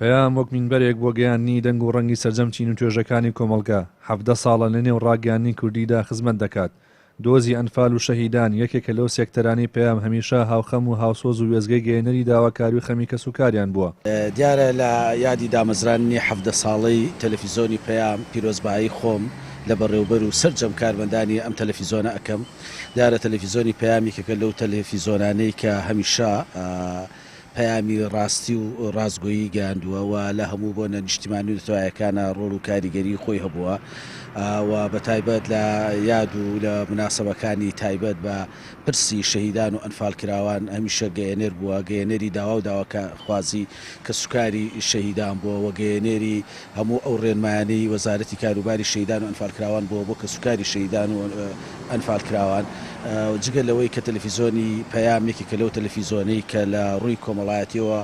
پەیام وەک مینبەرێک بۆ گەیاندنی دەنگ و ڕەنگی سەرجەم چین و توێژەکانی کۆمەڵگا 17 ساڵە لە نێو ڕاگەیاندنی کوردیدا خزمەت دەکات. دۆزی ئەنفال و شەهیدان یەکێکە لەو سێکتەرانی پەیام هەمیشە هاوخەم و هاوسۆز و وێزگەی گەیەنەری داواکاری و خەمی کەسوکاریان بووە. دیارە لە یادی دامەزرانی 17 ساڵەی تەلەڤیزۆنی پەیام پیرۆزبایی خۆم لە بەڕێوەبەر و سەرجەم کارمەندانی ئەم تەلەڤیزۆنە ئەەکەم. دیارە تەلەڤیزۆنی پەیامی کەکە لەو تەلەڤیزۆنانەی کە هەمیشە پەیامی ڕاستی و ڕازگۆیی گەیاندووە و لە هەموو بۆ نیشتیمانی و دەتوایەکانە ڕۆڵ و کاریگەری خۆی هەبووە و بە تایبەت لە یاد و لە مناسبەکانی تایبەت بە پرسی شەهیدان و ئەنفالکراوان هەمیشە گەیەنێر بووە، گەیەنێری داوا و داواکە خوازی کەسوکاری شەهیدان بووە و گەیەنێری هەموو ئەو ڕێنمایانەی وەزارەتی کاروباری شەهیدان و ئەنفالکراوان بووە بۆ کەسوکاری شەهیدان و ئەنفالکراوان. جگە لەوەی کە تەلەڤیزۆنی پەیام یەکێکە لەو تەلەڤیزۆنەی کە لە ڕووی کۆمەڵایەتیەوە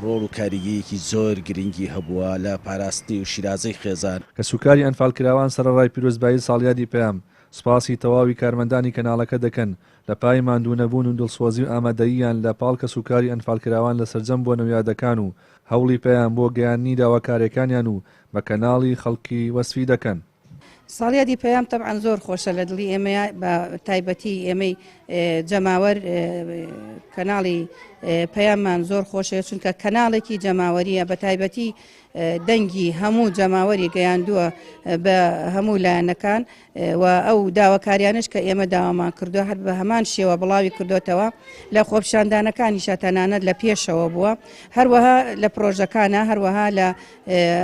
ڕۆڵ و کاریگەریەکی زۆر گرنگی هەبووە لە پاراستنی و شیرازەی خێزان. کەسوکاری ئەنفالکراوان سەرەڕای پیرۆزبایی ساڵیادی پەیام سپاسی تەواوی کارمەندانی کەناڵەکە دەکەن لە پای ماندوونەبوون و دڵسۆزی و ئامادەییان لە پاڵ کەسوکاری ئەنفالکراوان لە سەرجەم بۆ نەویادەکان و هەوڵی پەیام بۆ گەیاندنی داواکاریەکانیان و بە کەناڵی خەڵکی وەسفی دەکەن. ساڵیادی پەیام تەبعەن زۆر خۆشە لە دڵی ئێمە، بە تایبەتی ئێمەی جەماوەر کەناڵی پەیاممان زۆر خۆشە چونکە کەناڵێکی جەماوەریە، بە تایبەتی دەنگی هەموو جەماوەری گەیاندووە بە هەموو لایەنەکان و ئەو داواکاریانش کە ئێمە داوامان کردووە هەر بە هەمان شێوە بڵاوی کردوتەوە لە خۆپیشاندانەکانیشە تەنانەت لە پێشەوە بووە، هەروەها لە پرۆژەکانە، هەروەها لە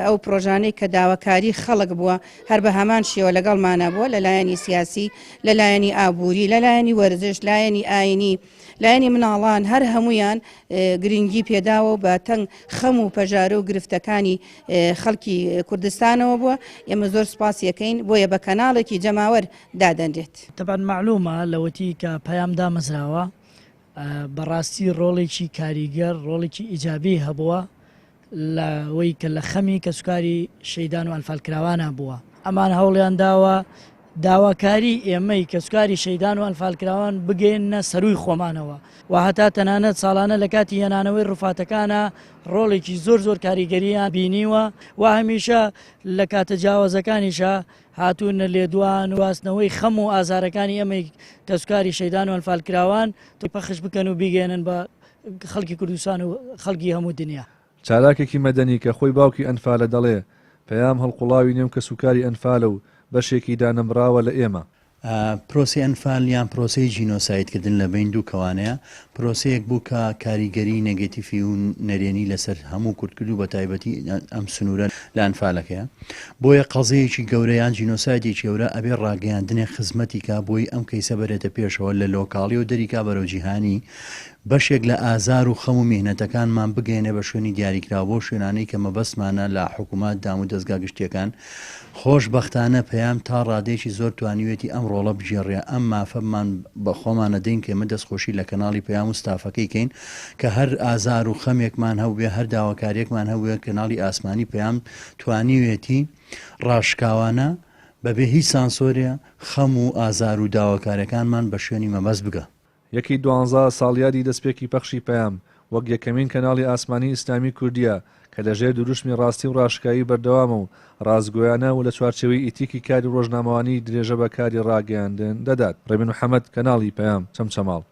ئەو پرۆژانەی کە داواکاری خەڵک بووە هەر بە هەمان شێوە لەگەڵمانە بووە لە لایەنی سیاسی، لە لایەنی ئابووری، لە لایەنی وەرزش، لایەنی ئاینی، لایەنی مناڵان، هەر هەمویان گرنگی پێداوە بە تەنگ خەم و پەژارە و گرفتەکانی خەڵکی کوردستانەوە بووە. ئێمە زۆر سپاسیەکەین بۆیە بە کەناڵێکی جەماوەر دادەنرێت. تەبەن معلومە لەوەتی کە پەیام دامەزراوە بەڕاستی ڕۆڵێکی کاریگەر، ڕۆڵێکی ئیجابی هەبووە لەوەی کە لە خەمی کەسوکاری شەهیدان و ئەنفالکراوانە بووە. ئەمان هەوڵیان داوە داواکاری ئێمەی کەسوکاری شەهیدان و ئەنفالکراوان بگەێنە سەرووی خۆمانەوە و هەتا تەنانەت ساڵانە لە کاتی هێنانەوەی ڕووفاتەکانە ڕۆڵێکی زۆر کاریگەریان بینیوە و هەمیشە لە کاتە جیاوازەکانیشە هاتوونە لێدوان واستنەوەی خەم و ئازارەکانی ئەمەی کەسوکاری شەهیدان و ئەنفالکراوان پەخش بکەن و بیگەێنن بە خەڵکی کوردستان و خەڵکی هەموو دنیا. چالاکێکی مەدەنی کە خۆی باوکی ئەنفالە دەڵێ پەیام هەڵقوڵاوی نێو کەسوکاری ئەنفالە و بەشێکی دانەمراوە لە ئێمە. پرۆسی ئەنفال یان پرۆسی جینۆسایدکردن لە بین دوو کەوانەیە، پرۆسەیەک بوو کە کاریگەری نێگەتیڤی و نەرێنی لەسەر هەموو کورد و بە تایبەتی ئەم سنوورە لە ئەنفالەکەیە. بۆیە قەزەیەکی گەورەیان جینۆسایدێکی گەورە ئەبێ ڕاگەیاندنێ خزمەتی کا بۆی ئەم کەیسە بەرێتە پێشەوە لە لۆکاڵی و دەریکا بەرەو جیهانی بەشێک لە ئازار و خەم و میهنەتەکانمان بگەێنێ بە شوێنی دیاریکرا بۆ شوێنانەی کە مەبەستمانە لە حکوومەت دام و دەستگا گشتیەکان. خۆشبەختانە پەیام تا ڕادێکی زۆر توانیوێتی ئەم ڕۆڵە بژێڕێ. ئەم مافەمان بە خۆمانە دەین کە ئێمە دەستخۆشی لە کەناڵی پەیام و ستافەکەی کەین کە هەر ئازار و خەمێکمان هەبوێ، هەر داواکاریەکمان هەبوێ کەناڵی ئاسمانی پەیام توانیوێتی ڕاشکاوانە بەبێ هیچ سانسۆرە خەم و ئازار و داواکاریەکانمان بە شوێنی مەبەست بگە. یەکی 12 ساڵیادی دەستپێکی پەخشی پەیام وەک یەکەمین کەناڵی ئاسمانی ئیسلامی کوردیە کە لەژێر دروشمی ڕاستی و ڕاشکایی بەردەوامە و ڕازگۆیانە و لە چوارچێوەی ئیتیکی کاری ڕۆژنامەوانی درێژە بە کاری ڕاگەیاندن دەدات. ڕێبین محەممەد، کەناڵی پەیام، چەمچەماڵ.